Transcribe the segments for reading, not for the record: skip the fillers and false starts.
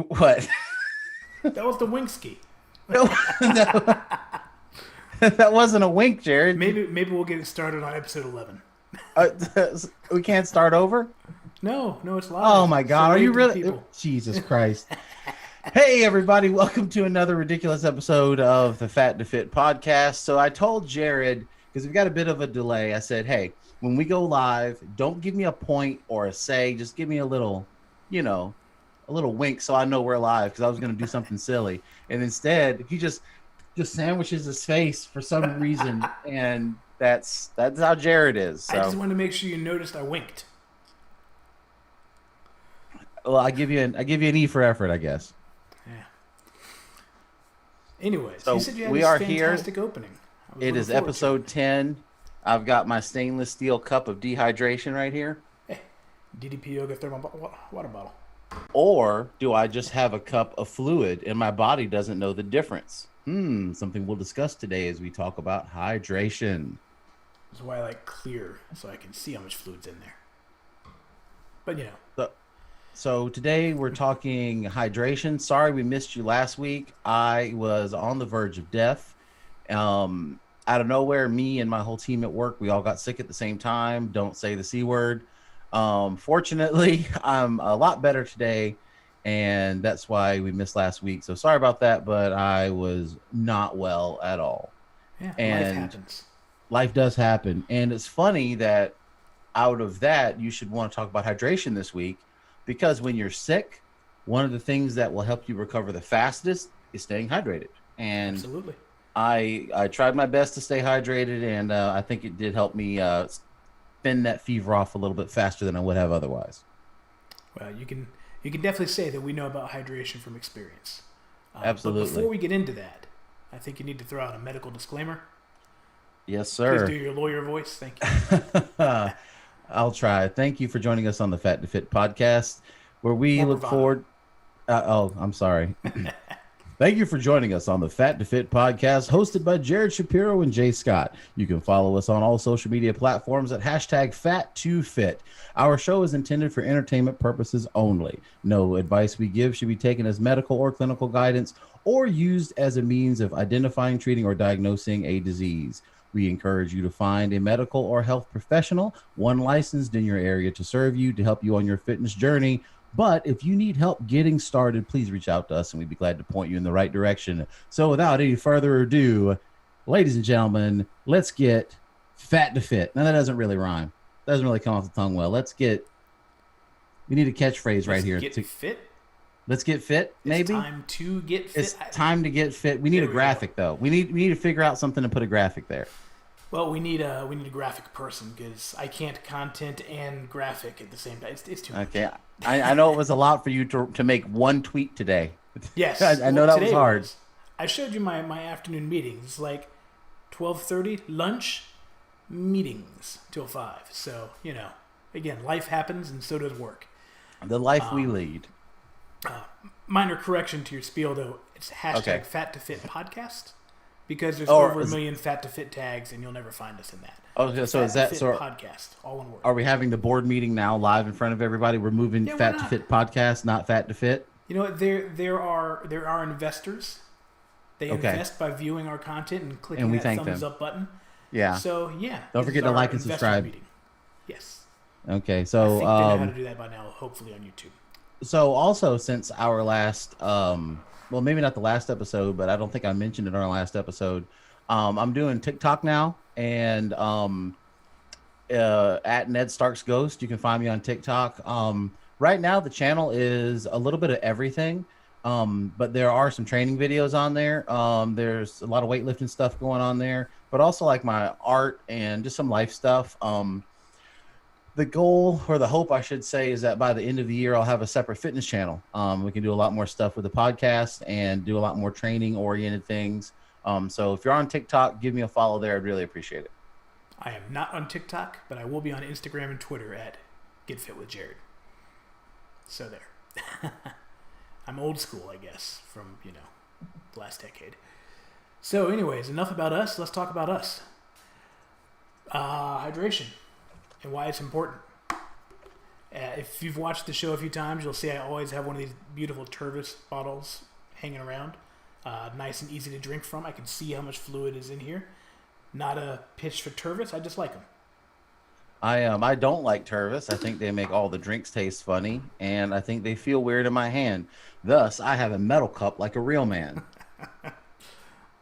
What? That was the wink ski. No, no, that wasn't a wink, Jared. Maybe we'll get it started on episode 11. Uh, we can't start over. No, no, it's Oh live. my So God, are you wave to the really? people. Jesus Christ! Hey, everybody, welcome to another ridiculous episode of the Fat to Fit podcast. So I told Jared, because we've got a bit of a delay, I said, hey, when we go live, don't give me a point or a say, just give me a little, a little wink so I know we're live, because I was going to do something silly. And instead, he just sandwiches his face for some reason, and that's how Jared is. I just So, wanted to make sure you noticed I winked. well, I give you an E for effort, I guess. Yeah. Anyways, So you said you had we this are here. fantastic opening. I was It looking is forward to episode it. 10. I've got my stainless steel cup of dehydration right here. Hey, DDP Yoga Thermal water bottle. Or do I just have a cup of fluid and my body doesn't know the difference? Something we'll discuss today as we talk about hydration. That's why I like clear, so I can see how much fluid's in there. But So, so today we're talking hydration. Sorry we missed you last week. I was on the verge of death. Out of nowhere, me and my whole team at work, we all got sick at the same time. Don't say the C word. Fortunately, I'm a lot better today, and that's why we missed last week. So sorry about that, but I was not well at all. yeah, life And happens. life does happen. And it's funny that out of that, you should want to talk about hydration this week, because when you're sick, one of the things that will help you recover the fastest is staying hydrated. And Absolutely. I tried my best to stay hydrated, and I think it did help me fend that fever off a little bit faster than I would have otherwise. Well, you can definitely say that we know about hydration from experience. But Absolutely. before we get into that, I think you need to throw out a medical disclaimer. Yes, Please do sir. your lawyer voice. Thank you. I'll try. Thank you for joining us on the Fat to Fit podcast, where we More look bravado. forward. I'm sorry. Thank you for joining us on the Fat to Fit podcast, hosted by Jared Shapiro and Jay Scott. You can follow us on all social media platforms at hashtag Fat2Fit. Our show is intended for entertainment purposes only. No advice we give should be taken as medical or clinical guidance or used as a means of identifying, treating, or diagnosing a disease. We encourage you to find a medical or health professional, one licensed in your area, to serve you, to help you on your fitness journey. But if you need help getting started, please reach out to us and we'd be glad to point you in the right direction. So without any further ado, ladies and gentlemen, let's get fat to fit. Now that doesn't really rhyme. Doesn't really come off the tongue well. We need a catchphrase right Let's here. get fit. Let's get fit, maybe? It's time to get fit. It's time to get fit. We need There a we go. graphic though. We need to figure out something to put a graphic there. Well, we need a graphic person because I can't content and graphic at the same time. It's too much. Okay. I know it was a lot for you to make one tweet today. Yes, I know that was today hard. I showed you my afternoon meetings. It's like 12:30 lunch, meetings till 5. So again, life happens, and so does work. The life we lead. Minor correction to your spiel though. It's hashtag Okay. Fat to Fit podcast because there's Or over a is- million Fat to Fit tags, and you'll never find us in that. Okay, so Fat is to that Fit so? podcast? All one word. Are we having the board meeting now live in front of everybody? We're moving Yeah, why Fat to not? Fit podcast, not Fat to Fit. You know what? There are investors. They Okay. invest by viewing our content and clicking And we that thank thumbs them. up button. Yeah. So yeah. Don't this forget is to our like and investment subscribe. Meeting. Yes. Okay. I So think they know how to do that by now. Hopefully on YouTube. so also since our last well, maybe not the last episode, but I don't think I mentioned it in our last episode. I'm doing TikTok now, and at Ned Stark's Ghost, you can find me on TikTok. Right now the channel is a little bit of everything, but there are some training videos on there. There's a lot of weightlifting stuff going on there, but also like my art and just some life stuff. The goal, or the hope I should say, is that by the end of the year I'll have a separate fitness channel. We can do a lot more stuff with the podcast and do a lot more training oriented things. So if you're on TikTok, give me a follow there. I'd really appreciate it. I am not on TikTok, but I will be on Instagram and Twitter at Get Fit with Jared. So there. I'm old school, I guess, from the last decade. So, anyways, enough about us. Let's talk about us. Hydration and why it's important. If you've watched the show a few times, you'll see I always have one of these beautiful Tervis bottles hanging around. Nice and easy to drink from. I can see how much fluid is in here. Not a pitch for Tervis. I just like them. I don't like Tervis. I think they make all the drinks taste funny, and I think they feel weird in my hand. Thus, I have a metal cup like a real man.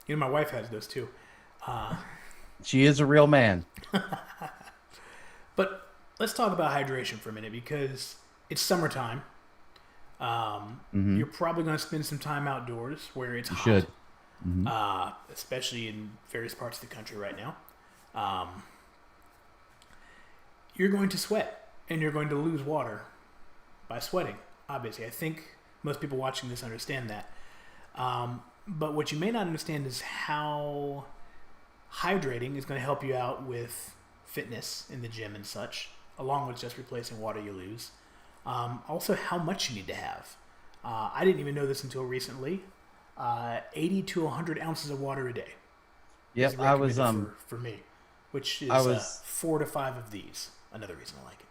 My wife has those too. She is a real man. But let's talk about hydration for a minute because it's summertime. You're probably going to spend some time outdoors where it's hot. Should. Especially in various parts of the country right now. You're going to sweat and you're going to lose water by sweating, obviously. I think most people watching this understand that. But what you may not understand is how hydrating is going to help you out with fitness in the gym and such, along with just replacing water you lose. Also, how much you need to have. I didn't even know this until recently. 80 to 100 ounces of water a day. Yep, I was for me, which is 4 to 5 of these. Another reason I like it.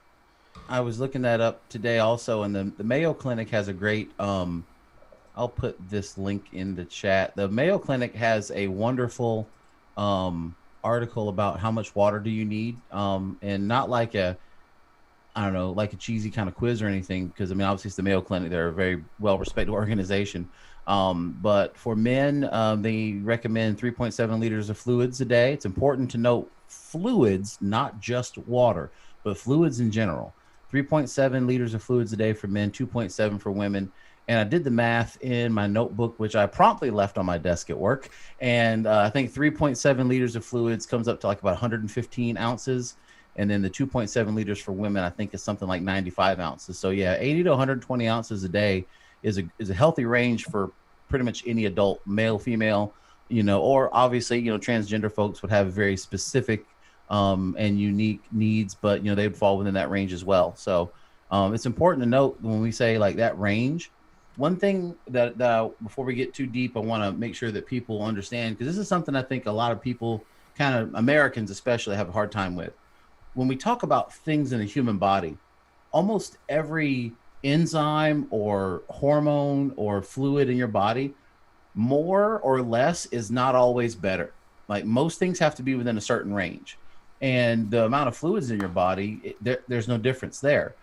I was looking that up today also, and the Mayo Clinic has a great. I'll put this link in the chat. The Mayo Clinic has a wonderful article about how much water do you need, and not like a, I don't know, like a cheesy kind of quiz or anything, because I mean obviously it's the Mayo Clinic. They're a very well respected organization. But for men, they recommend 3.7 liters of fluids a day. It's important to note fluids, not just water, but fluids in general. 3.7 liters of fluids a day for men, 2.7 for women. And I did the math in my notebook, which I promptly left on my desk at work. And I think 3.7 liters of fluids comes up to like about 115 ounces. And then the 2.7 liters for women, I think is something like 95 ounces. So yeah, 80 to 120 ounces a day is a healthy range for pretty much any adult, male, female, or obviously, transgender folks would have very specific and unique needs, but they would fall within that range as well. So it's important to note when we say like that range. One thing that before we get too deep, I want to make sure that people understand, because this is something I think a lot of people, kind of Americans especially, have a hard time with. When we talk about things in the human body, almost every enzyme or hormone or fluid in your body, more or less is not always better. Like most things have to be within a certain range, and the amount of fluids in your body, there's no difference there.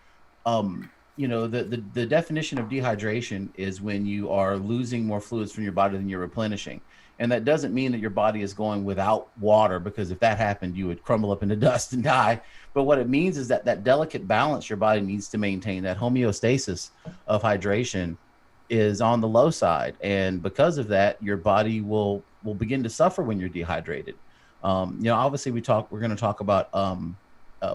The definition of dehydration is when you are losing more fluids from your body than you're replenishing. And that doesn't mean that your body is going without water, because if that happened, you would crumble up into dust and die. But what it means is that that delicate balance your body needs to maintain, that homeostasis of hydration, is on the low side. And because of that, your body will begin to suffer when you're dehydrated. Obviously we're going to talk about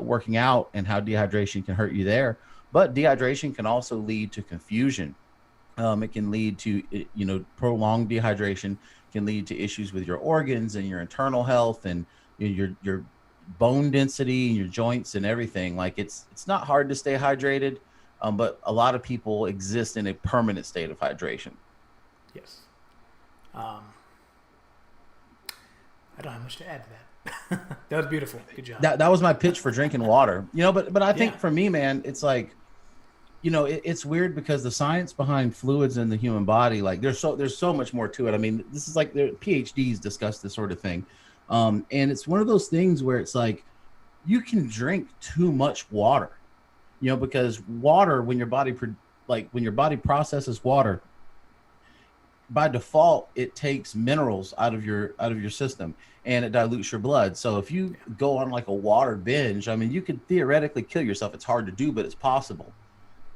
working out and how dehydration can hurt you there. But dehydration can also lead to confusion. It can lead to, prolonged dehydration can lead to issues with your organs and your internal health and your bone density and your joints and everything. Like it's not hard to stay hydrated, but a lot of people exist in a permanent state of hydration. Yes. I don't have much to add to that. That was beautiful. Good job. That was my pitch for drinking water. But I think for me, man, it's like, it's weird because the science behind fluids in the human body, like there's so much more to it. I mean, this is like the PhDs discuss this sort of thing. And it's one of those things where it's like, you can drink too much water, because water, when your body processes water, by default, it takes minerals out of your system and it dilutes your blood. So if you go on like a water binge, I mean, you could theoretically kill yourself. It's hard to do, but it's possible.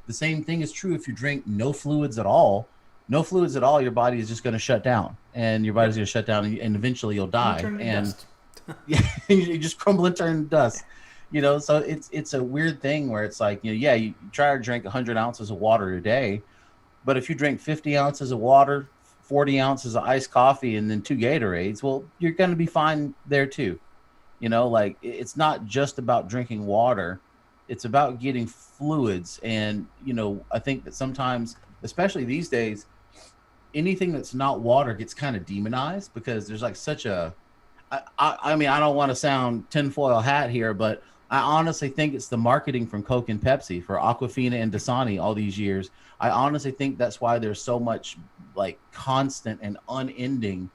The same thing is true if you drink no fluids at all. No fluids at all, your body is just going to shut down, and your body's going to shut down, and eventually you'll die. And you just crumble and turn to dust. So it's a weird thing where it's like, you try to drink 100 ounces of water a day, but if you drink 50 ounces of water, 40 ounces of iced coffee, and then 2 Gatorades, well, you're going to be fine there too. Like it's not just about drinking water. It's about getting fluids. And, I think that sometimes, especially these days, anything that's not water gets kind of demonized because there's like such a, I mean, I don't want to sound tinfoil hat here, but I honestly think it's the marketing from Coke and Pepsi for Aquafina and Dasani all these years. I honestly think that's why there's so much like constant and unending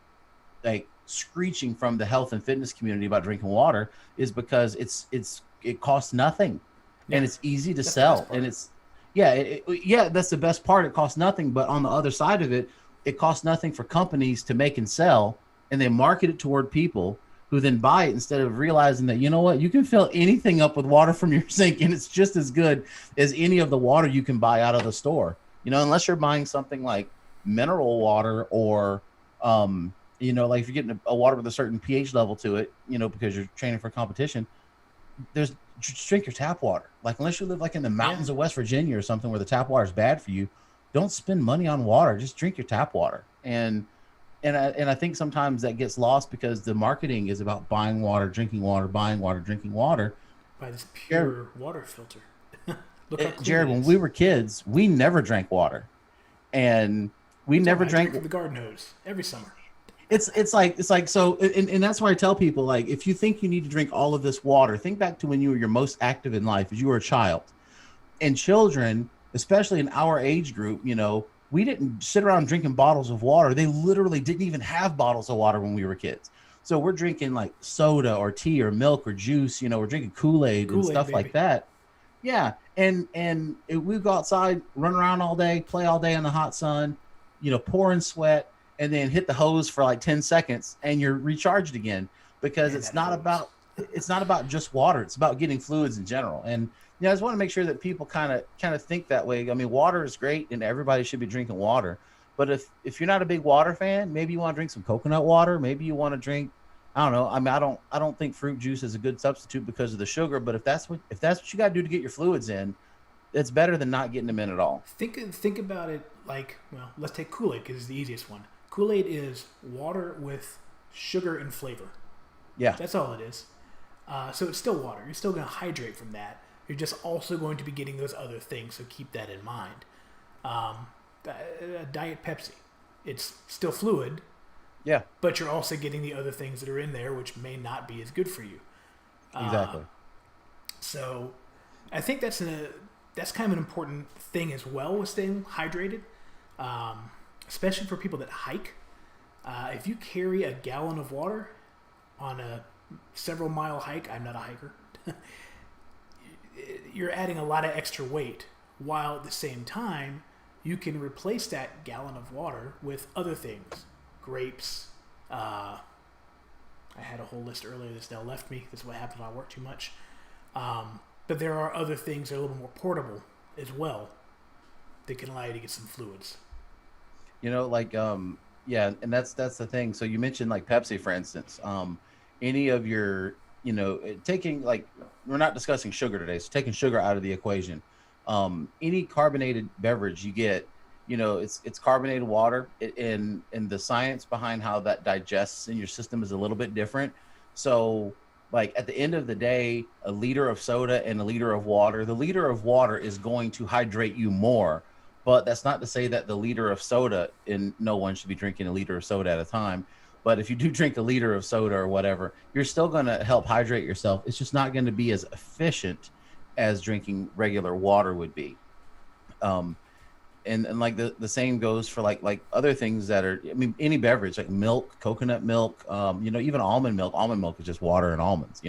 like screeching from the health and fitness community about drinking water is because it costs nothing and Yeah, it's easy to that's the best sell part. and it's yeah yeah, that's the best part. It costs nothing, but on the other side of it, it costs nothing for companies to make and sell, and they market it toward people who then buy it instead of realizing that, you know what, you can fill anything up with water from your sink and it's just as good as any of the water you can buy out of the store, unless you're buying something like mineral water or like if you're getting a water with a certain pH level to it, because you're training for competition, there's just drink your tap water. Like unless you live like in the Yeah, mountains of West Virginia or something where the tap water is bad for you, don't spend money on water. Just drink your tap water. And I think sometimes that gets lost because the marketing is about buying water, drinking water, buying water, drinking water. by this Jared, pure water filter. Look how clean Jared, it when is. we were kids, we never drank water, and we What are you talking never about? I drink drank. from the garden hose every summer. It's like so, and that's why I tell people, like, if you think you need to drink all of this water, think back to when you were your most active in life, as you were a child. And children, especially in our age group, we didn't sit around drinking bottles of water. They literally didn't even have bottles of water when we were kids. So we're drinking like soda or tea or milk or juice. We're drinking Kool-Aid and Kool Aid, stuff like baby. that. Yeah, and we go outside, run around all day, play all day in the hot sun, pour in sweat, and then hit the hose for like 10 seconds, and you're recharged again because Man, it's that not hose. about just water. It's about getting fluids in general. And I just want to make sure that people kind of think that way. I mean, water is great, and everybody should be drinking water. But if you're not a big water fan, maybe you want to drink some coconut water. Maybe you want to drink, I don't know. I mean, I don't think fruit juice is a good substitute because of the sugar. But if that's what you got to do to get your fluids in, it's better than not getting them in at all. Think about it like, well, let's take Kool Aid because it's the easiest one. Kool Aid is water with sugar and flavor. Yeah, That's all it is. So it's still water. You're still going to hydrate from that. You're just also going to be getting those other things, so keep that in mind. Um, Diet Pepsi, it's still fluid, yeah, but you're also getting the other things that are in there, which may not be as good for you. exactly. So I think that's kind of an important thing as well with staying hydrated, especially for people that hike. If you carry a gallon of water on a several mile hike, I'm not a hiker, you're adding a lot of extra weight, while at the same time you can replace that gallon of water with other things, grapes. I had a whole list earlier that's now left me. This is what happens when I work too much. But there are other things that are a little more portable as well that can allow you to get some fluids. Like yeah, and that's the thing. So you mentioned like Pepsi, for instance. Any of your, taking, like, we're not discussing sugar today, so taking sugar out of the equation. Any carbonated beverage you get, it's carbonated water, and the science behind how that digests in your system is a little bit different. So like at the end of the day, a liter of soda and a liter of water, the liter of water is going to hydrate you more. But that's not to say that the liter of soda, and no one should be drinking a liter of soda at a time. But if you do drink a liter of soda or whatever, you're still going to help hydrate yourself. It's just not going to be as efficient as drinking regular water would be. Um, and like the same goes for like other things that are, I mean, any beverage like milk, coconut milk, even almond milk. Almond milk is just water and almonds.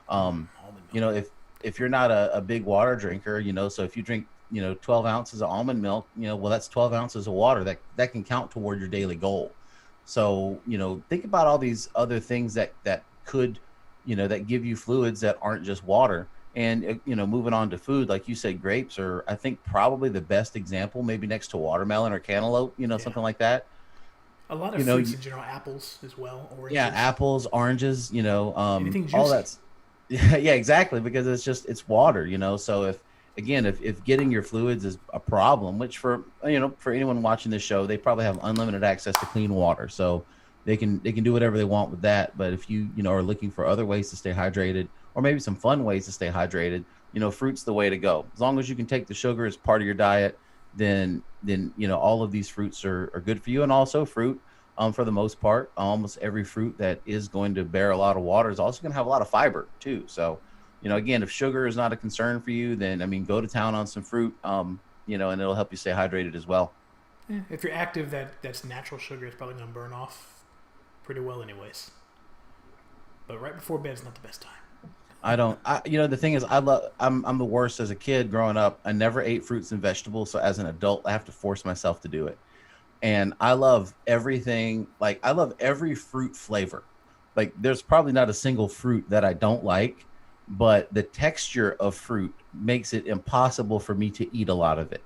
Almond milk. If you're not a big water drinker, so if you drink 12 ounces of almond milk, well, that's 12 ounces of water that can count toward your daily goal. So think about all these other things that could, that give you fluids that aren't just water. And moving on to food, like you said, grapes are, I think, probably the best example, maybe next to watermelon or cantaloupe, Yeah. something like that. A lot of you know fruits you, in general, apples as well, yeah, oranges, apples, oranges, anything all juicy. that's yeah, exactly, because it's water. So if getting your fluids is a problem, which for anyone watching this show, they probably have unlimited access to clean water, so they can do whatever they want with that. But if you are looking for other ways to stay hydrated, or maybe some fun ways to stay hydrated, fruit's the way to go. As long as you can take the sugar as part of your diet, then all of these fruits are good for you. And also fruit, for the most part, almost every fruit that is going to bear a lot of water is also going to have a lot of fiber too. So Again, if sugar is not a concern for you, then I mean, go to town on some fruit, and it'll help you stay hydrated as well. Yeah, if you're active, that's natural sugar. It's probably gonna burn off pretty well, anyways. But right before bed is not the best time. The thing is, I'm the worst as a kid growing up. I never ate fruits and vegetables. So as an adult, I have to force myself to do it. And I love everything. Like, I love every fruit flavor. Like, there's probably not a single fruit that I don't like, but the texture of fruit makes it impossible for me to eat a lot of it.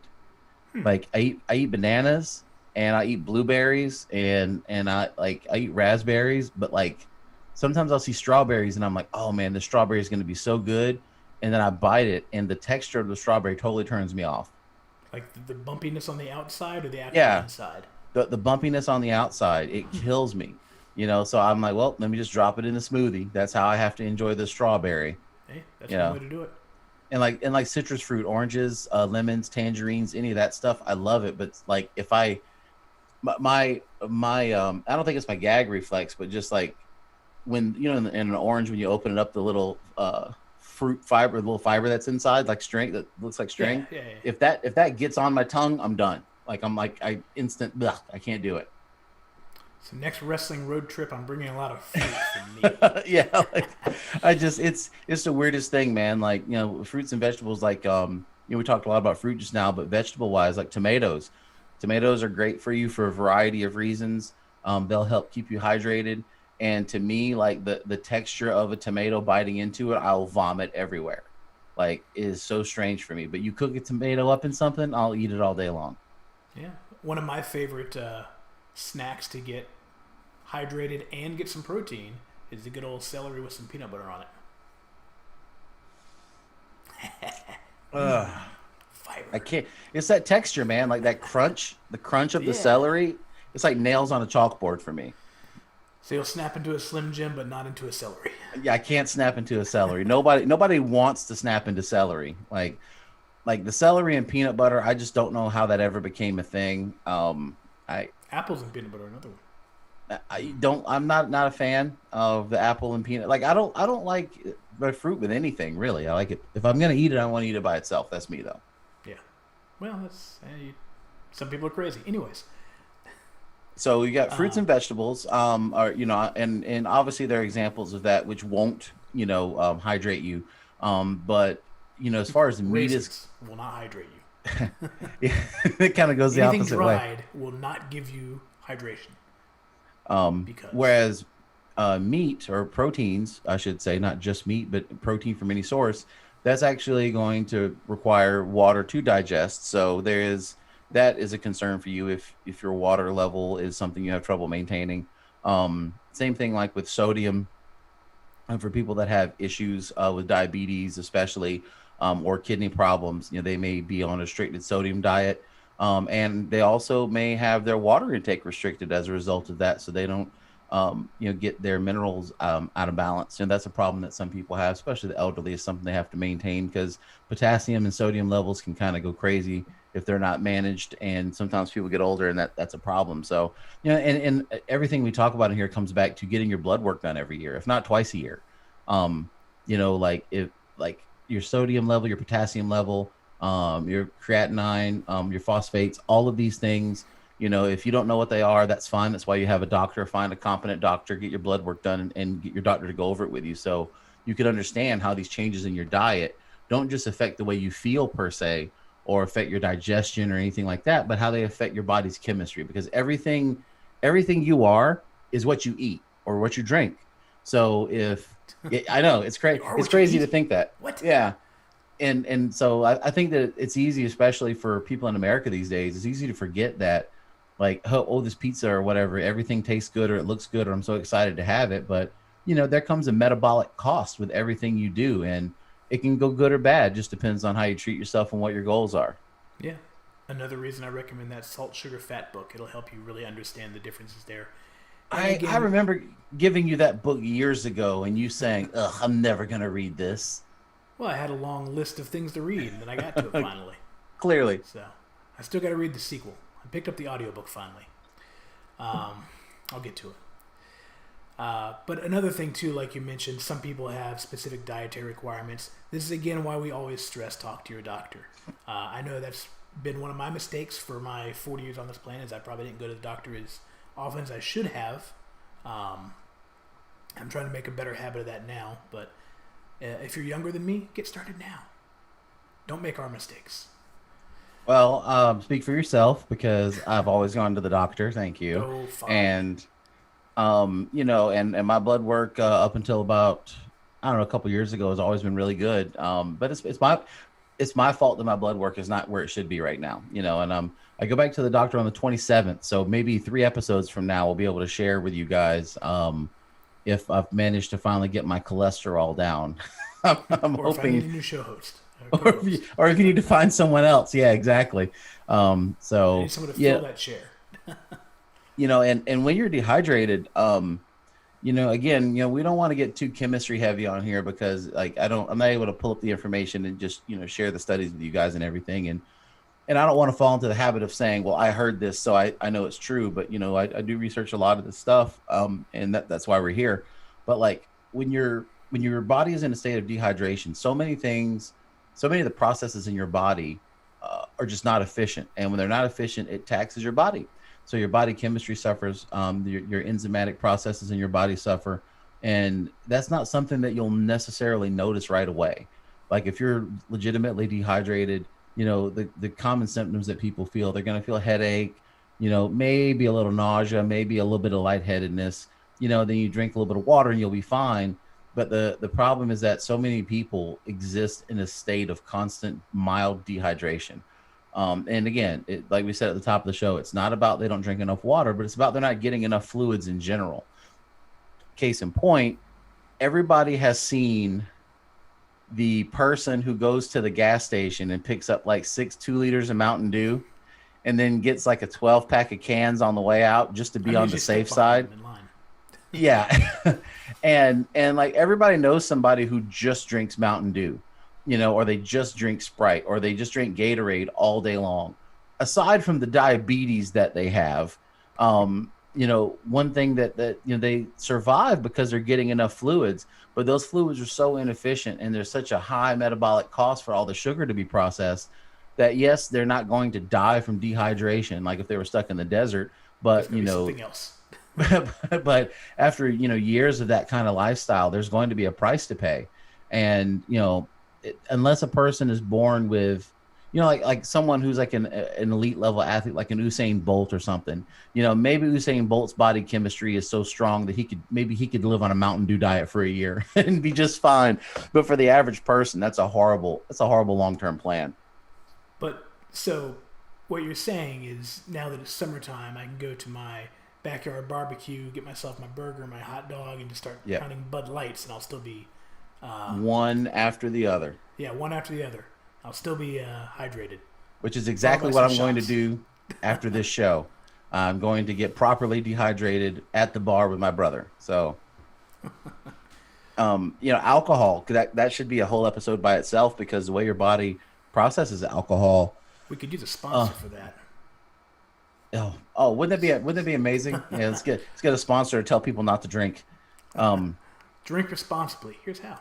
Like, I eat bananas and I eat blueberries and I eat raspberries, but like sometimes I'll see strawberries and I'm like, oh man, the strawberry is going to be so good. And then I bite it and the texture of the strawberry totally turns me off. Like the bumpiness on the outside or the actual Yeah. inside? The bumpiness on the outside, it kills me. So I'm like, well, let me just drop it in the smoothie. That's how I have to enjoy the strawberry. Hey, that's You one know, way to do it. and like citrus fruit, oranges, lemons, tangerines, any of that stuff, I love it. But like if I my I don't think it's my gag reflex, but just like when in an orange, when you open it up, the little fruit fiber, the little fiber that's inside, like string, that looks like string. Yeah. If that gets on my tongue, I'm done. Like I can't do it. So next wrestling road trip, I'm bringing a lot of fruit for me. Yeah, like it's the weirdest thing, man. Like, fruits and vegetables, like we talked a lot about fruit just now, but vegetable wise, like tomatoes. Tomatoes are great for you for a variety of reasons. They'll help keep you hydrated. And to me, like the texture of a tomato biting into it, I'll vomit everywhere. Like, it is so strange for me. But you cook a tomato up in something, I'll eat it all day long. Yeah. One of my favorite snacks to get hydrated and get some protein is the good old celery with some peanut butter on it. Fiber. I can't. It's that texture, man. Like that crunch, the crunch of the Yeah. celery. It's like nails on a chalkboard for me. So you'll snap into a Slim Jim, but not into a celery. Yeah, I can't snap into a celery. Nobody wants to snap into celery. Like the celery and peanut butter. I just don't know how that ever became a thing. I Apples and peanut butter, another one. I'm not a fan of the apple and peanut. Like, I don't like the fruit with anything really. I like it if I'm gonna eat it, I want to eat it by itself. That's me though. Yeah. Well, that's some people are crazy. Anyways, So you got fruits and vegetables, and obviously there are examples of that which won't, hydrate you. But as far as the meat raisins will not hydrate you. yeah, it kind of goes the Anything opposite way. dried will not give you hydration. Because Whereas meat or proteins, I should say, not just meat, but protein from any source, that's actually going to require water to digest. So that is a concern for you if your water level is something you have trouble maintaining. Same thing like with sodium, and for people that have issues with diabetes, especially, or kidney problems, they may be on a restricted sodium diet. And they also may have their water intake restricted as a result of that, so they don't, get their minerals out of balance. And that's a problem that some people have, especially the elderly, is something they have to maintain because potassium and sodium levels can kind of go crazy if they're not managed. And sometimes people get older, and that's a problem. So, and everything we talk about in here comes back to getting your blood work done every year, if not twice a year. Like your sodium level, your potassium level, your creatinine, your phosphates, all of these things, if you don't know what they are, that's fine. That's why you have a doctor. Find a competent doctor, get your blood work done, and get your doctor to go over it with you so you can understand how these changes in your diet don't just affect the way you feel per se or affect your digestion or anything like that, but how they affect your body's chemistry, because everything you are is what you eat or what you drink. So I know it's crazy. It's crazy to think that. What? Yeah. And so I think that it's easy, especially for people in America these days, it's easy to forget that, like, oh, this pizza or whatever, everything tastes good or it looks good or I'm so excited to have it. But, there comes a metabolic cost with everything you do, and it can go good or bad. Just depends on how you treat yourself and what your goals are. Yeah. Another reason I recommend that Salt, Sugar, Fat book. It'll help you really understand the differences there. I remember giving you that book years ago and you saying, ugh, I'm never going to read this. Well, I had a long list of things to read, and then I got to it finally. Clearly. So I still got to read the sequel. I picked up the audiobook finally. I'll get to it. But another thing too, like you mentioned, some people have specific dietary requirements. This is again why we always stress talk to your doctor. I know that's been one of my mistakes for my 40 years on this planet. Is I probably didn't go to the doctor as often as I should have. I'm trying to make a better habit of that now. But if you're younger than me, get started now. Don't make our mistakes. Well, speak for yourself because I've always gone to the doctor. Thank you. Oh, fine. And and my blood work up until about I don't know a couple years ago has always been really good. But it's my fault that my blood work is not where it should be right now. And I go back to the doctor on the 27th, so maybe 3 episodes from now we'll be able to share with you guys if I've managed to finally get my cholesterol down. I'm Or if I hoping. need a new show host. Or if you need to find someone else. Yeah, exactly. I So need someone to yeah, fill that chair. and when you're dehydrated, again, we don't want to get too chemistry heavy on here because I'm not able to pull up the information and just, share the studies with you guys and everything. And I don't want to fall into the habit of saying, well, I heard this, so I know it's true, but I do research a lot of this stuff. And that's why we're here. But like when your body is in a state of dehydration, so many of the processes in your body are just not efficient. And when they're not efficient, it taxes your body. So your body chemistry suffers, your enzymatic processes in your body suffer. And that's not something that you'll necessarily notice right away. Like if you're legitimately dehydrated, the common symptoms that people feel, they're going to feel a headache, maybe a little nausea, maybe a little bit of lightheadedness, then you drink a little bit of water and you'll be fine. But the problem is that so many people exist in a state of constant mild dehydration. And again, like we said at the top of the show, it's not about they don't drink enough water, but it's about they're not getting enough fluids in general. Case in point, everybody has seen the person who goes to the gas station and picks up like 6 2-liters of Mountain Dew and then gets like a 12-pack of cans on the way out just to be on the safe side. Yeah. and like everybody knows somebody who just drinks Mountain Dew, or they just drink Sprite or they just drink Gatorade all day long. Aside from the diabetes that they have, one thing that they survive because they're getting enough fluids, but those fluids are so inefficient and there's such a high metabolic cost for all the sugar to be processed that yes, they're not going to die from dehydration like if they were stuck in the desert, but something else. but after years of that kind of lifestyle, there's going to be a price to pay. And unless a person is born with like someone who's like an elite level athlete, like an Usain Bolt or something, maybe Usain Bolt's body chemistry is so strong that he could live on a Mountain Dew diet for a year and be just fine. But for the average person, that's a horrible long-term plan. But so what you're saying is now that it's summertime, I can go to my backyard barbecue, get myself my burger, my hot dog, and just start counting Bud Lights, and I'll still be one after the other. Yeah, one after the other. I'll still be hydrated. Which is exactly what I'm going to do after this show. I'm going to get properly dehydrated at the bar with my brother. So, alcohol, that should be a whole episode by itself because the way your body processes alcohol. We could use a sponsor for that. Oh, wouldn't that be amazing? Yeah, let's get a sponsor to tell people not to drink. Drink responsibly. Here's how.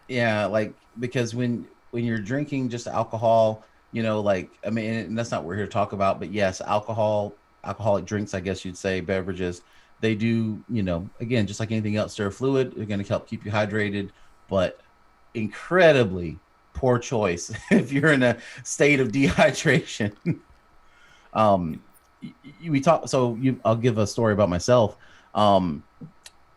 Yeah, like because when you're drinking just alcohol, and that's not what we're here to talk about, but yes, alcoholic drinks, I guess you'd say, beverages, they do, again, just like anything else, they're a fluid. They're going to help keep you hydrated, but incredibly poor choice if you're in a state of dehydration. I'll give a story about myself.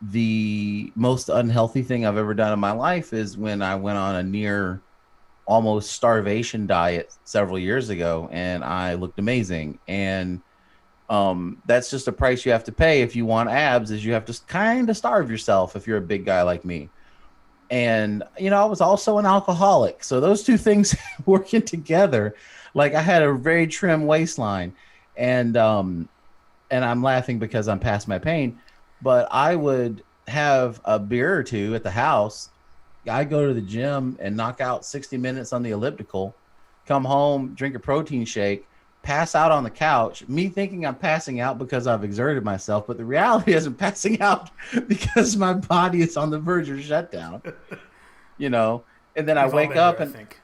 The most unhealthy thing I've ever done in my life is when I went on a near almost starvation diet several years ago, and I looked amazing. And that's just a price you have to pay if you want abs, is you have to kind of starve yourself if you're a big guy like me. And, I was also an alcoholic. So those two things working together, like I had a very trim waistline, and I'm laughing because I'm past my pain, but I would have a beer or two at the house. I go to the gym and knock out 60 minutes on the elliptical, come home, drink a protein shake, pass out on the couch, me thinking I'm passing out because I've exerted myself, but the reality is I'm passing out because my body is on the verge of shutdown, you know. And then I We've all wake been up there, I and think.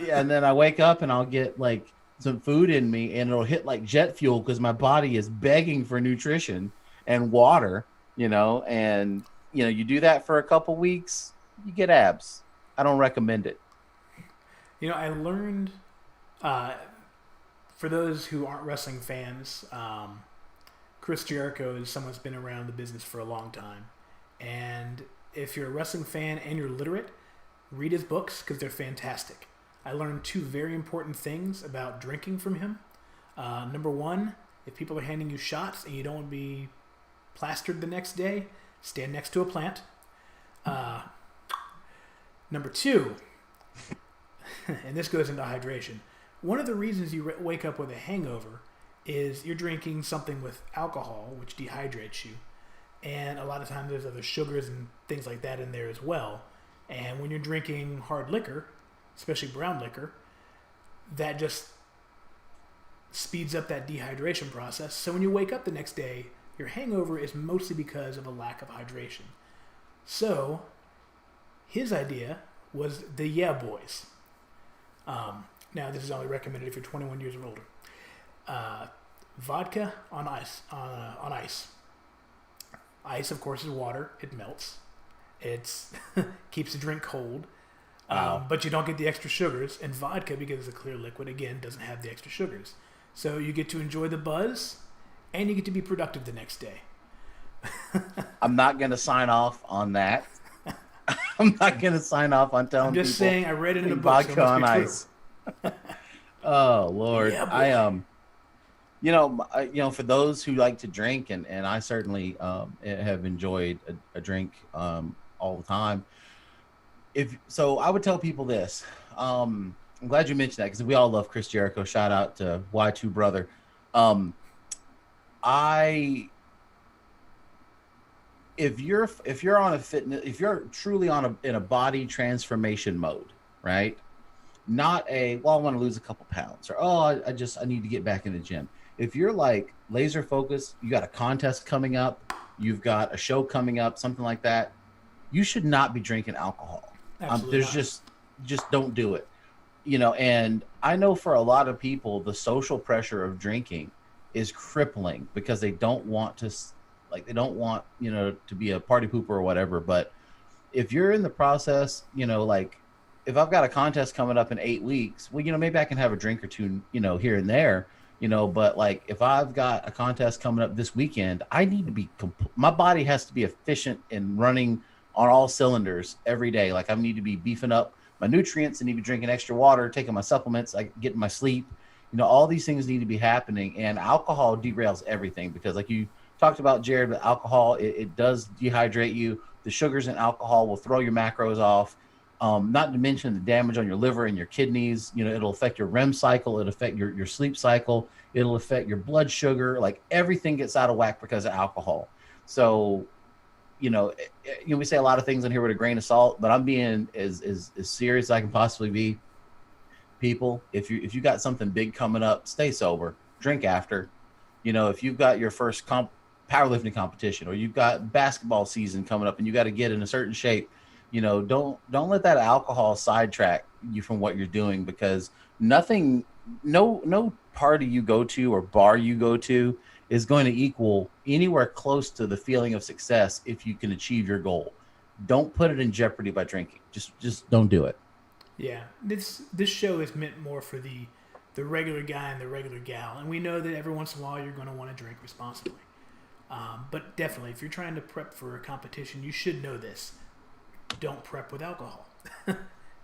yeah, and then I wake up and I'll get like some food in me and it'll hit like jet fuel because my body is begging for nutrition and water, you know, and you know, you do that for a couple weeks, you get abs. I don't recommend it. You know, I learned, for those who aren't wrestling fans, Chris Jericho is someone who's been around the business for a long time. And if you're a wrestling fan and you're literate, read his books because they're fantastic. I learned two very important things about drinking from him. Number one, if people are handing you shots and you don't want to be plastered the next day, stand next to a plant. Number two, and this goes into hydration, one of the reasons you wake up with a hangover is you're drinking something with alcohol, which dehydrates you. And a lot of times there's other sugars and things like that in there as well. And when you're drinking hard liquor, especially brown liquor, that just speeds up that dehydration process. So when you wake up the next day, your hangover is mostly because of a lack of hydration. So his idea was the Yeah Boys. Now this is only recommended if you're 21 years or older. Vodka on ice. On ice. Ice, of course, is water. It melts. It's keeps the drink cold. But you don't get the extra sugars. And vodka, because it's a clear liquid, again, doesn't have the extra sugars. So you get to enjoy the buzz, and you get to be productive the next day. I'm not going to sign off on that. I'm not going to sign off on telling people. I'm just saying, I read it in a book. Vodka So on ice. Oh Lord, Yeah, you know, for those who like to drink, and I certainly have enjoyed a drink all the time. If so, I would tell people this. I'm glad you mentioned that because we all love Chris Jericho. Shout out to Y2 brother. If you're on a fitness, if you're truly in a body transformation mode, right? Not I want to lose a couple pounds, or I need to get back in the gym. If you're like laser focused, you got a contest coming up, you've got a show coming up, something like that, you should not be drinking alcohol. There's just don't do it. You know, and I know for a lot of people, the social pressure of drinking is crippling because they don't want to, you know, to be a party pooper or whatever. But if you're in the process, you know, like if I've got a contest coming up in 8 weeks, well, you know, maybe I can have a drink or two, you know, here and there, you know, but like if I've got a contest coming up this weekend, I need to be, my body has to be efficient in running on all cylinders every day. Like I need to be beefing up my nutrients, I need to be drinking extra water, taking my supplements, like getting my sleep, you know, all these things need to be happening. And alcohol derails everything because like you talked about, Jared, with alcohol, it does dehydrate you. The sugars in alcohol will throw your macros off. Not to mention the damage on your liver and your kidneys. You know, it'll affect your REM cycle. It'll affect your sleep cycle. It'll affect your blood sugar. Like everything gets out of whack because of alcohol. So, you know, we say a lot of things in here with a grain of salt, but I'm being as serious as I can possibly be. People, if you got something big coming up, stay sober. Drink after. You know, if you've got your first powerlifting competition, or you've got basketball season coming up and you got to get in a certain shape, you know, don't let that alcohol sidetrack you from what you're doing, because no party you go to or bar you go to is going to equal anywhere close to the feeling of success if you can achieve your goal. Don't put it in jeopardy by drinking. Just don't do it. Yeah, this show is meant more for the regular guy and the regular gal, and we know that every once in a while you're going to want to drink responsibly. But definitely, if you're trying to prep for a competition, you should know this. Don't prep with alcohol.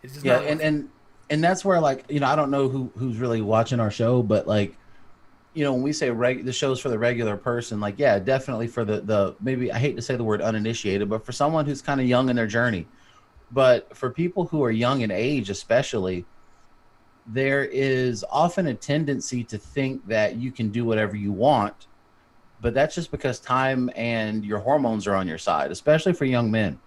It's just not and that's where, like, you know, I don't know who's really watching our show, but like, you know, when we say the show's for the regular person, like, yeah, definitely for the maybe, I hate to say the word uninitiated, but for someone who's kind of young in their journey. But for people who are young in age, especially, there is often a tendency to think that you can do whatever you want, but that's just because time and your hormones are on your side, especially for young men.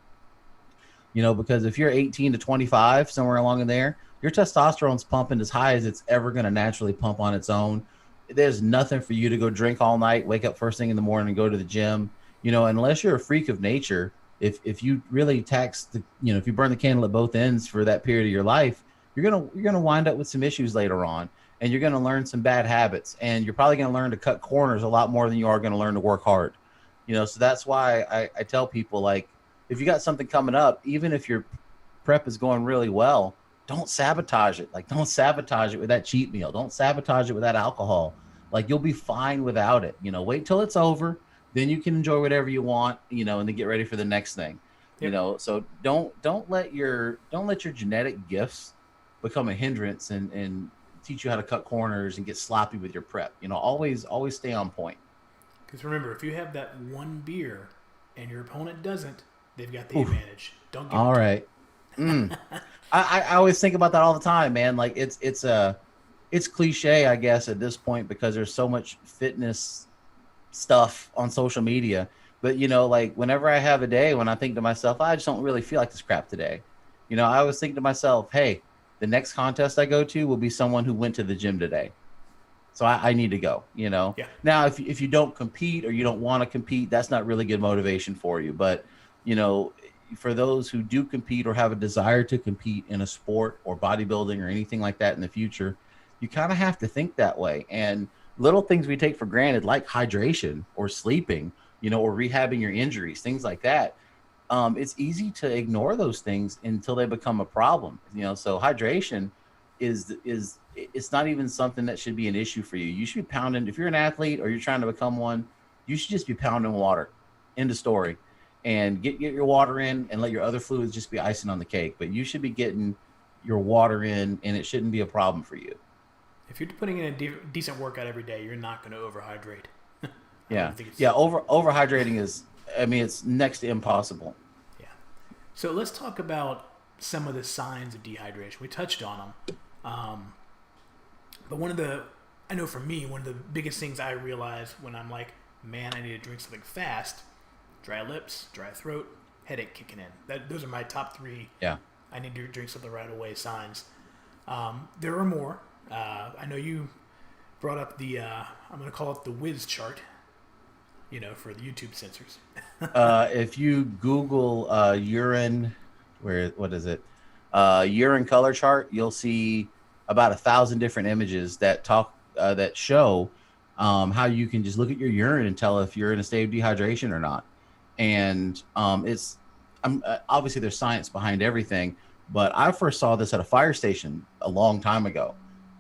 You know, because if you're 18 to 25, somewhere along in there, your testosterone's pumping as high as it's ever going to naturally pump on its own. there's nothing for you to go drink all night, wake up first thing in the morning and go to the gym, unless you're a freak of nature. If you really tax if you burn the candle at both ends for that period of your life, you're gonna wind up with some issues later on, and you're gonna learn some bad habits, and you're probably gonna learn to cut corners a lot more than you are gonna learn to work hard. So that's why I tell people, like, if you got something coming up, even if your prep is going really well, don't sabotage it. Like, don't sabotage it with that cheat meal. Don't sabotage it with that alcohol. Like, you'll be fine without it. Wait till it's over. Then you can enjoy whatever you want, and then get ready for the next thing. Yep. So don't let your genetic gifts become a hindrance and teach you how to cut corners and get sloppy with your prep. Always stay on point. Because remember, if you have that one beer and your opponent doesn't, they've got the advantage. Don't give all right. I always think about that all the time, man. Like, it's cliche, I guess, at this point, because there's so much fitness stuff on social media. But like, whenever I have a day when I think to myself, I just don't really feel like this crap today, I always think to myself, hey, the next contest I go to will be someone who went to the gym today, so I need to go. Yeah. Now, if you don't compete or you don't want to compete, that's not really good motivation for you. But for those who do compete or have a desire to compete in a sport or bodybuilding or anything like that in the future, you kind of have to think that way. And little things we take for granted, like hydration or sleeping, or rehabbing your injuries, things like that. It's easy to ignore those things until they become a problem. So hydration it's not even something that should be an issue for you. You should be pounding, if you're an athlete or you're trying to become one, you should just be pounding water. End of story. And get your water in and let your other fluids just be icing on the cake. But you should be getting your water in, and it shouldn't be a problem for you. If you're putting in a decent workout every day, you're not going to overhydrate. Yeah. Overhydrating is, it's next to impossible. Yeah. So let's talk about some of the signs of dehydration. We touched on them. But I know for me, one of the biggest things I realize when I'm like, man, I need to drink something fast: dry lips, dry throat, headache kicking in. Those are my top three. Yeah. I need to drink something right away signs. There are more. I know you brought up the, I'm going to call it the whiz chart, for the YouTube censors. If you Google urine, what is it? Urine color chart, you'll see about 1,000 different images that show how you can just look at your urine and tell if you're in a state of dehydration or not. And obviously there's science behind everything, but I first saw this at a fire station a long time ago,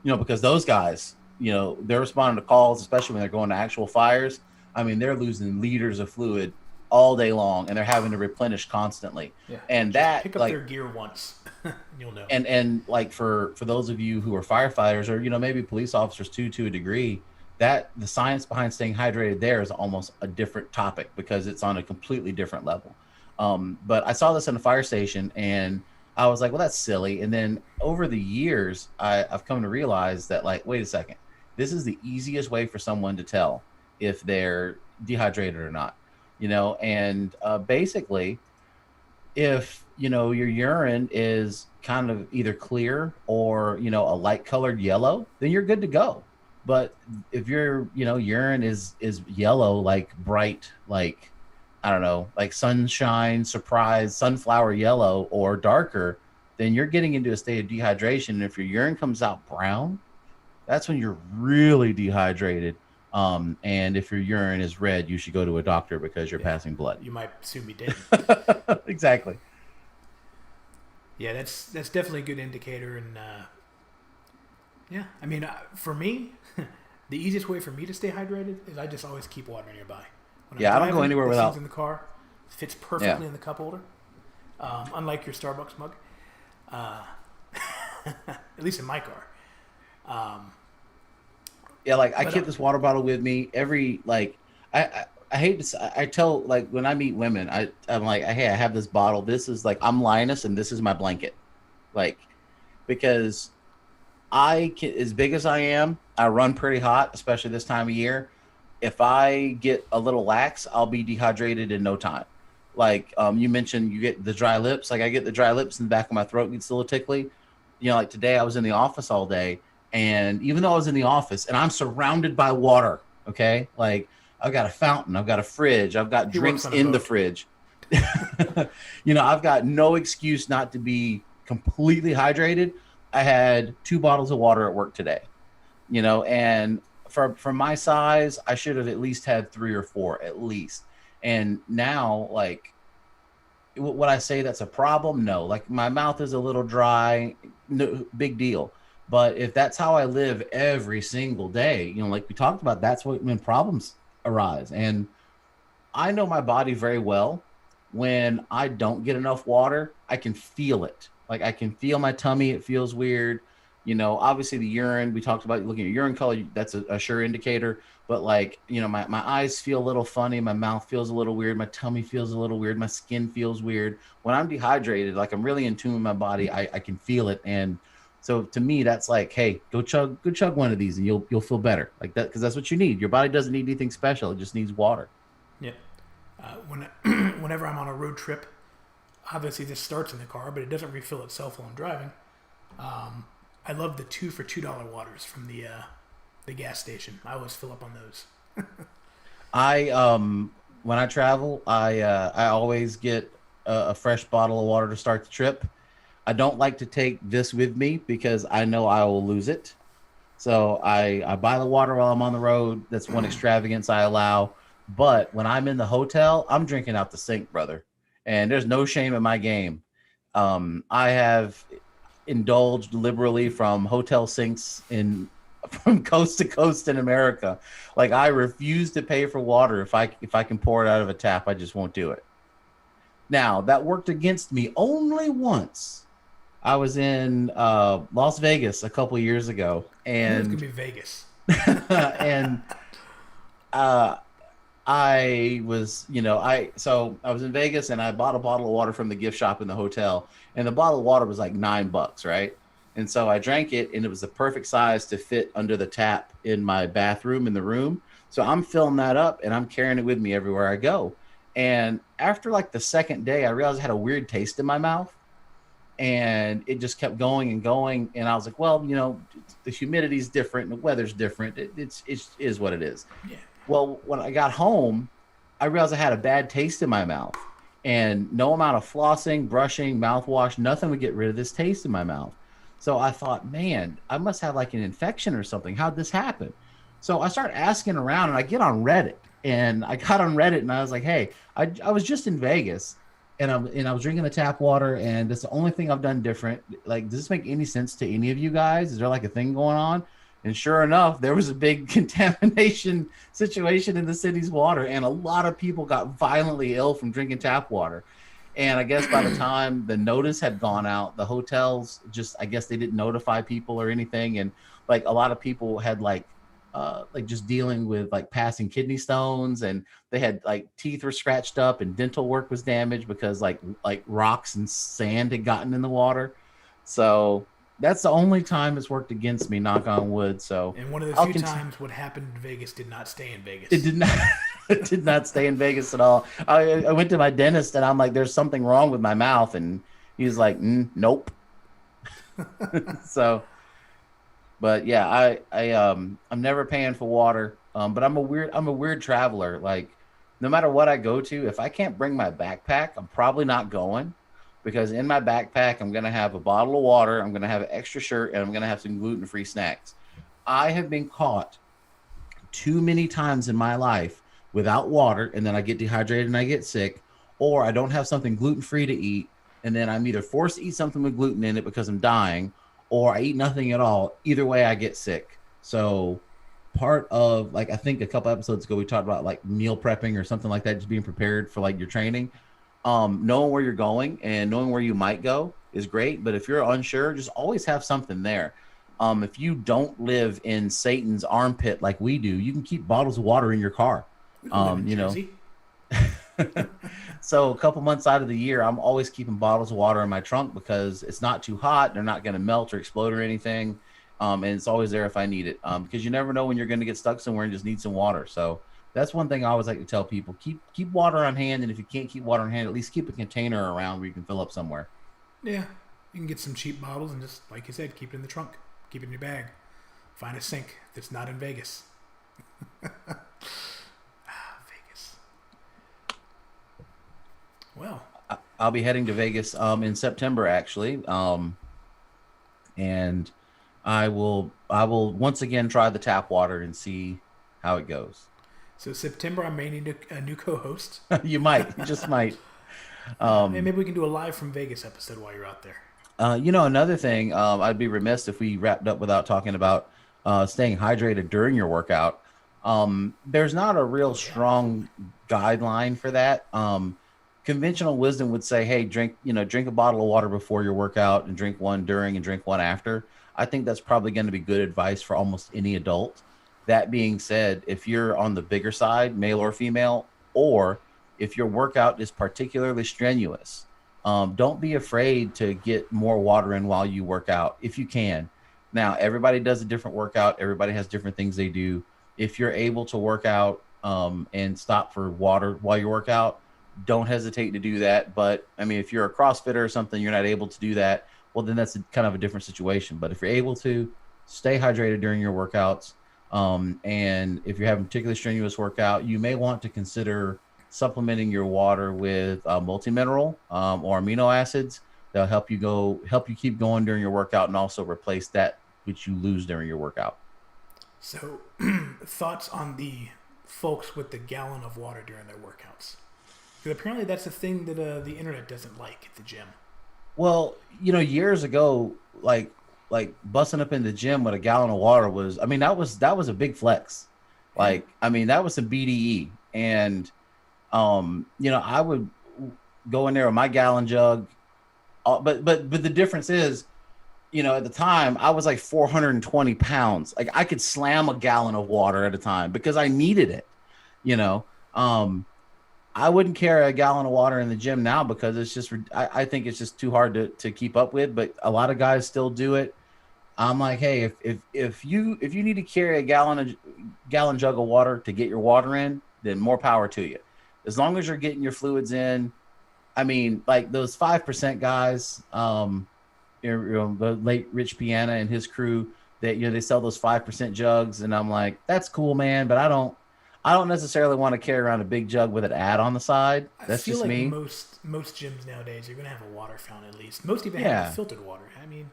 because those guys, they're responding to calls, especially when they're going to actual fires. They're losing liters of fluid all day long, and they're having to replenish constantly. Yeah. And just pick up their gear once, you'll know. And like for those of you who are firefighters, or maybe police officers too, to a degree, that the science behind staying hydrated there is almost a different topic, because it's on a completely different level. But I saw this in a fire station, and I was like, well, that's silly. And then over the years, I've come to realize that, like, wait a second, this is the easiest way for someone to tell if they're dehydrated or not. And basically, if your urine is kind of either clear or a light colored yellow, then you're good to go. But if your urine is yellow, like bright, like, I don't know, like sunshine, surprise, sunflower yellow, or darker, then you're getting into a state of dehydration. And if your urine comes out brown, that's when you're really dehydrated. And if your urine is red, you should go to a doctor, because you're passing blood. You might soon be dead. Exactly. Yeah, that's definitely a good indicator. And for me, the easiest way for me to stay hydrated is I just always keep water nearby. When I don't go anywhere without. In the car, fits perfectly in the cup holder. Unlike your Starbucks mug, at least in my car. I keep this water bottle with me every, like, I hate to, I tell, like, when I meet women, I'm like, hey, I have this bottle. This is like, I'm Linus, and this is my blanket. Like, because as big as I am, I run pretty hot, especially this time of year. If I get a little lax, I'll be dehydrated in no time. Like, you mentioned you get the dry lips. Like, I get the dry lips, and the back of my throat gets a little tickly. Like today I was in the office all day, And even though I was in the office and I'm surrounded by water, okay, like I've got a fountain, I've got a fridge, I've got He works drinks on a in the boat. fridge. I've got no excuse not to be completely hydrated. I had 2 bottles of water at work today, and for my size, I should have at least had 3 or 4 at least. And now, like, would I say that's a problem? No. Like my mouth is a little dry, no big deal. But if that's how I live every single day, like we talked about, that's when problems arise. And I know my body very well. When I don't get enough water, I can feel it. Like I can feel my tummy. It feels weird. Obviously the urine, we talked about looking at urine color. That's a sure indicator. But like, my eyes feel a little funny. My mouth feels a little weird. My tummy feels a little weird. My skin feels weird. When I'm dehydrated, like I'm really in tune with my body, I can feel it. And so to me, that's like, hey, go chug one of these and you'll feel better like that. Cause that's what you need. Your body doesn't need anything special. It just needs water. Yep. When whenever I'm on a road trip, obviously this starts in the car, but it doesn't refill itself while I'm driving. I love the 2 for $2 waters from the gas station. I always fill up on those. When I travel, I always get a fresh bottle of water to start the trip. I don't like to take this with me because I know I will lose it. So I buy the water while I'm on the road. That's one extravagance I allow. But when I'm in the hotel, I'm drinking out the sink, brother. And there's no shame in my game. I have indulged liberally from hotel sinks from coast to coast in America. Like I refuse to pay for water if I can pour it out of a tap. I just won't do it. Now that worked against me only once. I was in Las Vegas a couple years ago, It's and gonna be Vegas. and I was, I was in Vegas and I bought a bottle of water from the gift shop in the hotel, and the bottle of water was like $9, right? And so I drank it, and it was the perfect size to fit under the tap in my bathroom in the room. So I'm filling that up and I'm carrying it with me everywhere I go. And after like the second day, I realized I had a weird taste in my mouth, and it just kept going and going. And I was like, well, the humidity's different and the weather's different. It is what it is. Yeah. Well, when I got home, I realized I had a bad taste in my mouth, and no amount of flossing, brushing, mouthwash, nothing would get rid of this taste in my mouth. So I thought, man, I must have like an infection or something. How'd this happen? So I started asking around, and I get on Reddit, and I got on Reddit, and I was like, hey, I was just in Vegas, and I was drinking the tap water, and that's the only thing I've done different. Like, does this make any sense to any of you guys? Is there like a thing going on? And sure enough, there was a big contamination situation in the city's water, and a lot of people got violently ill from drinking tap water. And I guess by the time the notice had gone out, the hotels I guess they didn't notify people or anything. And like a lot of people had like just dealing with like passing kidney stones, and they had like teeth were scratched up and dental work was damaged because like rocks and sand had gotten in the water. So that's the only time it's worked against me, knock on wood. So And one of the few times what happened in Vegas did not stay in Vegas. It did not. It did not stay in Vegas at all. I went to my dentist and I'm like, "There's something wrong with my mouth," and he's like, "Nope." So, but yeah, I'm never paying for water. But I'm a weird traveler. Like, no matter what I go to, if I can't bring my backpack, I'm probably not going. Because in my backpack, I'm going to have a bottle of water, I'm going to have an extra shirt, and I'm going to have some gluten-free snacks. I have been caught too many times in my life without water, and then I get dehydrated and I get sick, or I don't have something gluten-free to eat, and then I'm either forced to eat something with gluten in it because I'm dying, or I eat nothing at all. Either way, I get sick. So part of, like, I think a couple episodes ago, we talked about like meal prepping or something like that, just being prepared for like your training. Knowing where you're going and knowing where you might go is great. But if you're unsure, just always have something there. If you don't live in Satan's armpit like we do, you can keep bottles of water in your car. So a couple months out of the year, I'm always keeping bottles of water in my trunk because it's not too hot. They're not going to melt or explode or anything. And it's always there if I need it. Because you never know when you're going to get stuck somewhere and just need some water. So that's one thing I always like to tell people: keep water on hand, and if you can't keep water on hand, at least keep a container around where you can fill up somewhere. Yeah, you can get some cheap bottles and just, like you said, keep it in the trunk, keep it in your bag. Find a sink that's not in Vegas. Vegas. Well, I'll be heading to Vegas in September actually, and I will once again try the tap water and see how it goes. so September I may need a new co-host. You just might. Hey, maybe we can do a live from Vegas episode while you're out there. Another thing, I'd be remiss if we wrapped up without talking about staying hydrated during your workout. There's not a real strong guideline for that. Conventional wisdom would say, hey, drink a bottle of water before your workout and drink one during and drink one after. I think that's probably going to be good advice for almost any adult. That being said, if you're on the bigger side, male or female, or if your workout is particularly strenuous, don't be afraid to get more water in while you work out if you can. Now, everybody does a different workout. Everybody has different things they do. If you're able to work out and stop for water while you work out, don't hesitate to do that. But I mean, if you're a CrossFitter or something, you're not able to do that. Well, then that's kind of a different situation. But if you're able to, stay hydrated during your workouts. And if you're having a particularly strenuous workout, you may want to consider supplementing your water with multi-mineral or amino acids. They'll help you keep going during your workout and also replace that which you lose during your workout. So, thoughts on the folks with the gallon of water during their workouts? Because apparently that's a thing that the internet doesn't like at the gym. Well, years ago, like busting up in the gym with a gallon of water was, I mean, that was a big flex. Like, I mean, that was some BDE. And, I would go in there with my gallon jug. But the difference is, at the time I was like 420 pounds. Like I could slam a gallon of water at a time because I needed it, I wouldn't carry a gallon of water in the gym now because it's just, I think it's just too hard to keep up with, but a lot of guys still do it. I'm like, hey, if you need to carry a gallon jug of water to get your water in, then more power to you. As long as you're getting your fluids in. I mean, like those 5% guys, the late Rich Piana and his crew that, they sell those 5% jugs. And I'm like, that's cool, man. But I don't necessarily want to carry around a big jug with an ad on the side. That's just me. I feel like most gyms nowadays, you're going to have a water fountain at least. Most even have filtered water. I mean,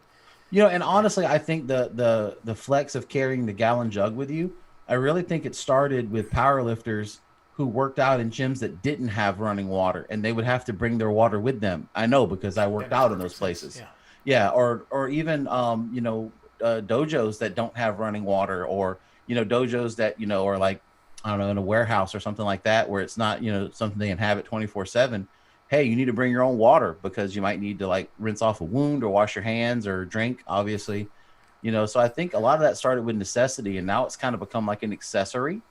and honestly, I think the flex of carrying the gallon jug with you, I really think it started with powerlifters who worked out in gyms that didn't have running water, and they would have to bring their water with them. I know because I worked out in those places. Yeah. Or even, dojos that don't have running water, or, dojos that, are like, I don't know, in a warehouse or something like that, where it's not, something they inhabit 24/7. Hey, you need to bring your own water because you might need to like rinse off a wound or wash your hands or drink, obviously. So I think a lot of that started with necessity, and now it's kind of become like an accessory.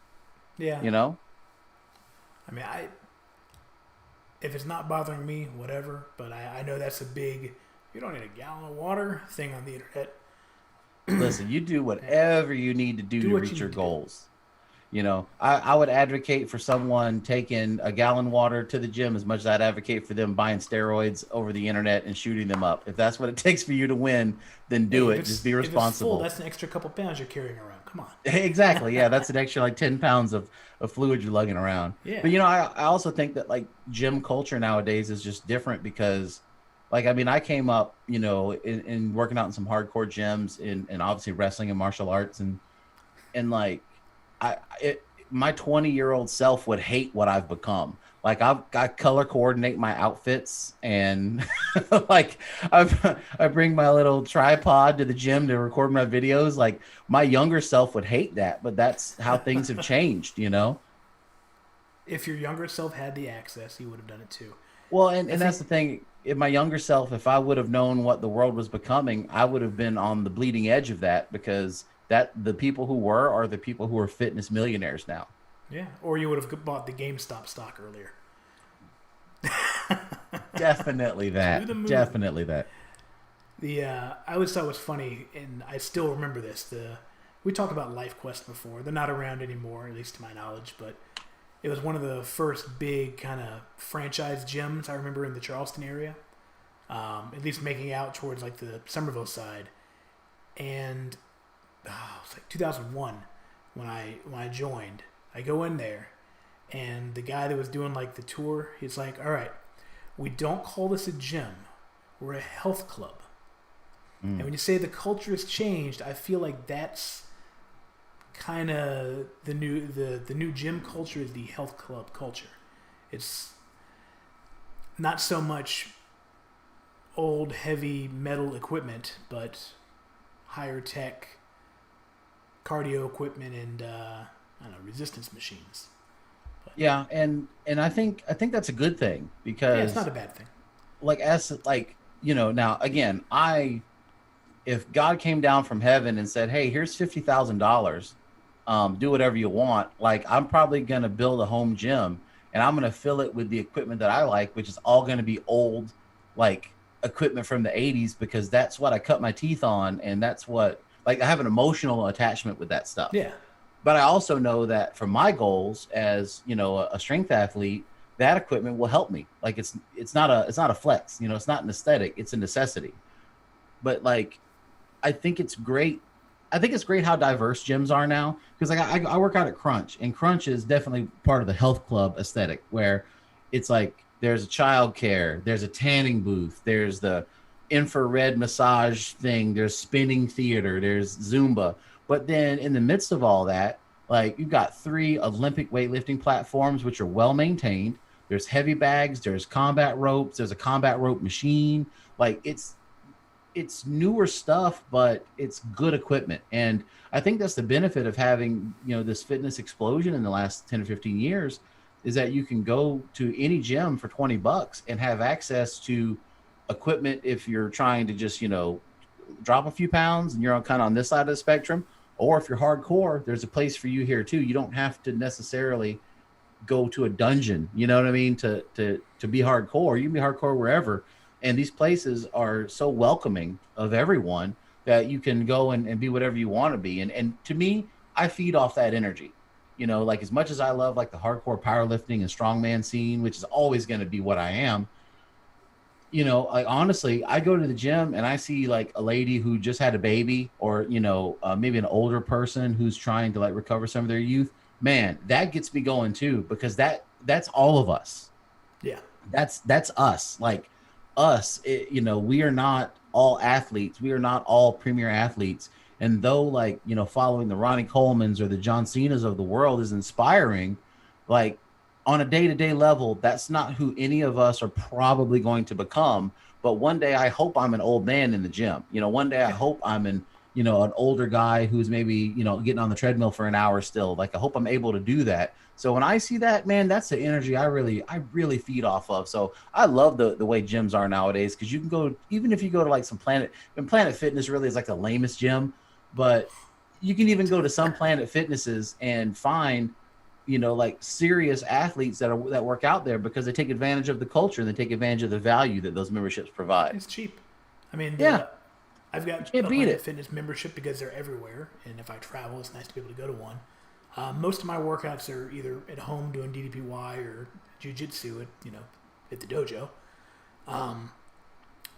Yeah. I mean, if it's not bothering me, whatever. But I know that's a big, you don't need a gallon of water thing on the internet. Listen, you do whatever you need to do to reach your goals. I would advocate for someone taking a gallon of water to the gym as much as I'd advocate for them buying steroids over the internet and shooting them up. If that's what it takes for you to win, then do it. Just be responsible. If it's full, that's an extra couple pounds you're carrying around. Come on. Exactly. Yeah, that's an extra like 10 pounds of fluid you're lugging around. Yeah. But I also think that like gym culture nowadays is just different because, like, I mean, I came up, in working out in some hardcore gyms and obviously wrestling and martial arts and like. My 20-year-old self would hate what I've become. Like I color coordinate my outfits, and like I bring my little tripod to the gym to record my videos. Like my younger self would hate that, but that's how things have changed, If your younger self had the access, he would have done it too. Well, and that's the thing. If my younger self, if I would have known what the world was becoming, I would have been on the bleeding edge of that, because that the people who are the people who are fitness millionaires now. Yeah, or you would have bought the GameStop stock earlier. Definitely that. Definitely that. I always thought it was funny, and I still remember this. We talked about LifeQuest before. They're not around anymore, at least to my knowledge, but it was one of the first big kind of franchise gyms I remember in the Charleston area, at least making out towards like the Somerville side. And it was like 2001 when I joined. I go in there, and the guy that was doing like the tour, he's like, "All right, we don't call this a gym. We're a health club." And when you say the culture has changed, I feel like that's kind of the new gym culture is the health club culture. It's not so much old heavy metal equipment, but higher tech cardio equipment and I don't know, resistance machines. Yeah, and I think that's a good thing because Yeah, it's not a bad thing. like as like now again, if God came down from heaven and said, "Hey, here's $50,000, do whatever you want," like I'm probably gonna build a home gym and I'm gonna fill it with the equipment that I like, which is all gonna be old, like equipment from the '80s, because that's what I cut my teeth on, and that's what like I have an emotional attachment with that stuff. Yeah. But I also know that for my goals as a strength athlete, that equipment will help me. Like it's not a flex, it's not an aesthetic, it's a necessity. But like I think it's great. I think it's great how diverse gyms are now, because like I work out at Crunch, and Crunch is definitely part of the health club aesthetic, where it's like there's a child care, there's a tanning booth, there's the infrared massage thing, there's spinning theater, there's Zumba. But then in the midst of all that, like you've got 3 Olympic weightlifting platforms, which are well maintained. There's heavy bags, there's combat ropes, there's a combat rope machine. Like it's newer stuff, but it's good equipment. And I think that's the benefit of having, this fitness explosion in the last 10 or 15 years, is that you can go to any gym for $20 and have access to equipment if you're trying to just, drop a few pounds and you're kind of on this side of the spectrum. Or if you're hardcore, there's a place for you here too. You don't have to necessarily go to a dungeon, you know what I mean, to be hardcore. You can be hardcore wherever. And these places are so welcoming of everyone that you can go and be whatever you want to be. And to me, I feed off that energy. Like as much as I love like the hardcore powerlifting and strongman scene, which is always going to be what I am, like honestly, I go to the gym and I see like a lady who just had a baby, or, maybe an older person who's trying to like recover some of their youth. Man, that gets me going too, because that's all of us. Yeah. That's us. Like, us, we are not all athletes. We are not all premier athletes. And though like, following the Ronnie Colemans or the John Cena's of the world is inspiring, like on a day-to-day level, that's not who any of us are probably going to become. But one day I hope I'm an old man in the gym. One day I hope I'm an older guy who's maybe, getting on the treadmill for an hour still. Like I hope I'm able to do that. So when I see that, man, that's the energy I really feed off of. So I love the way gyms are nowadays, because you can go, even if you go to like some Planet Fitness really is like the lamest gym, but you can even go to some Planet Fitnesses and find, like serious athletes that work out there, because they take advantage of the culture and they take advantage of the value that those memberships provide. It's cheap. I mean, yeah. I've got a Planet Fitness membership because they're everywhere, and if I travel, it's nice to be able to go to one. Most of my workouts are either at home doing DDPY or jiu-jitsu at the dojo.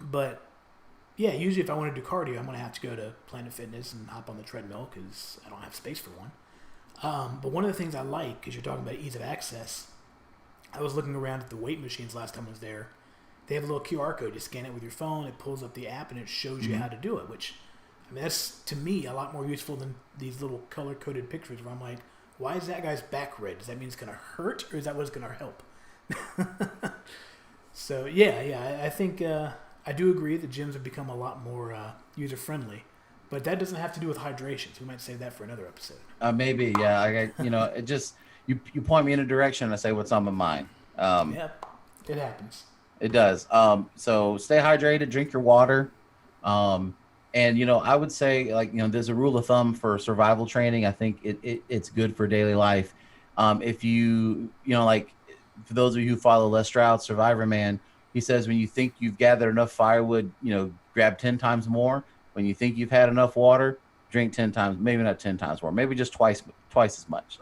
But yeah, usually if I want to do cardio, I'm going to have to go to Planet Fitness and hop on the treadmill because I don't have space for one. But one of the things I like, because you're talking about ease of access, I was looking around at the weight machines last time I was there. They have a little QR code. You scan it with your phone, it pulls up the app, and it shows you how to do it, which, I mean, that's, to me, a lot more useful than these little color-coded pictures where I'm like, why is that guy's back red? Does that mean it's going to hurt, or is that what's going to help? So, yeah, I think I do agree that gyms have become a lot more user-friendly, but that doesn't have to do with hydration, so we might save that for another episode. Maybe, yeah. It just, you point me in a direction and I say what's on my mind. Yeah, it happens. It does. So stay hydrated, drink your water. And, I would say, like, there's a rule of thumb for survival training. I think it's good for daily life. If like, for those of you who follow Les Stroud, Survivor Man, he says, when you think you've gathered enough firewood, grab 10 times more. When you think you've had enough water, drink 10 times, maybe not 10 times more, maybe just twice as much.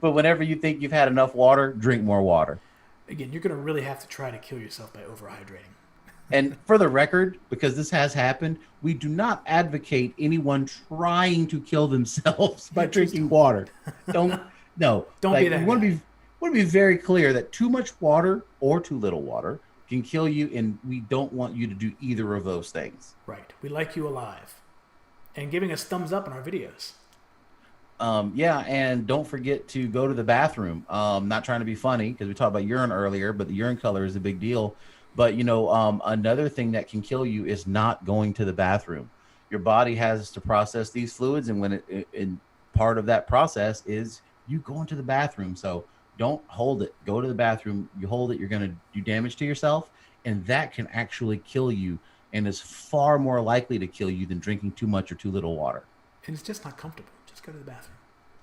But whenever you think you've had enough water, drink more water. Again, you're going to really have to try to kill yourself by overhydrating. And for the record, because this has happened, we do not advocate anyone trying to kill themselves by drinking water. Don't no. Don't like, be that we want guy. to be very clear that too much water or too little water can kill you, and we don't want you to do either of those things. Right. We like you alive. And giving us thumbs up in our videos. Yeah, and don't forget to go to the bathroom. Not trying to be funny because we talked about urine earlier, but the urine color is a big deal. But another thing that can kill you is not going to the bathroom. Your body has to process these fluids, and and part of that process is you going to the bathroom. So don't hold it. Go to the bathroom. You hold it, you're going to do damage to yourself, and that can actually kill you, and is far more likely to kill you than drinking too much or too little water. And it's just not comfortable. Just go to the bathroom.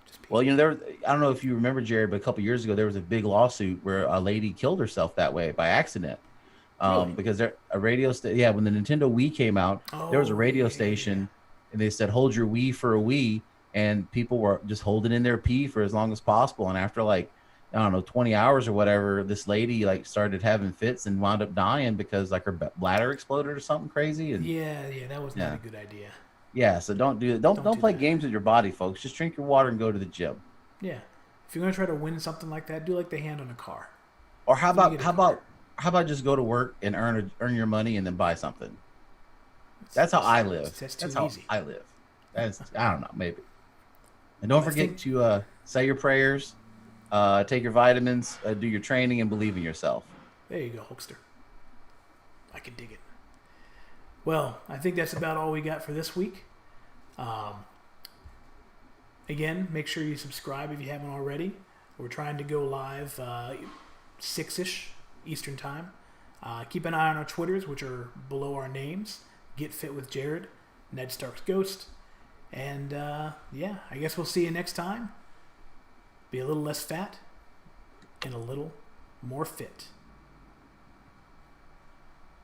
Just pee. Well, I don't know if you remember, Jared, but a couple years ago, there was a big lawsuit where a lady killed herself that way by accident. Really? Because when the Nintendo Wii came out, there was a radio station, and they said, hold your Wii for a Wii, and people were just holding in their pee for as long as possible. And after 20 hours or whatever, this lady started having fits and wound up dying because her bladder exploded or something crazy. And Yeah, that was not a good idea. yeah, so don't do it. Don't play games with your body, folks. Just drink your water and go to the gym. Yeah. If you're gonna try to win something like that, do like the hand on a car. Or how about just go to work and earn your money and then buy something? That's how I live. That's how easy. I live. I don't know, maybe. And don't forget to say your prayers, take your vitamins, do your training, and believe in yourself. There you go, Hulkster. I can dig it. Well, I think that's about all we got for this week. Again, make sure you subscribe if you haven't already. We're trying to go live 6-ish Eastern Time. Keep an eye on our Twitters, which are below our names. Get Fit with Jared, Ned Stark's Ghost. And I guess we'll see you next time. Be a little less fat and a little more fit.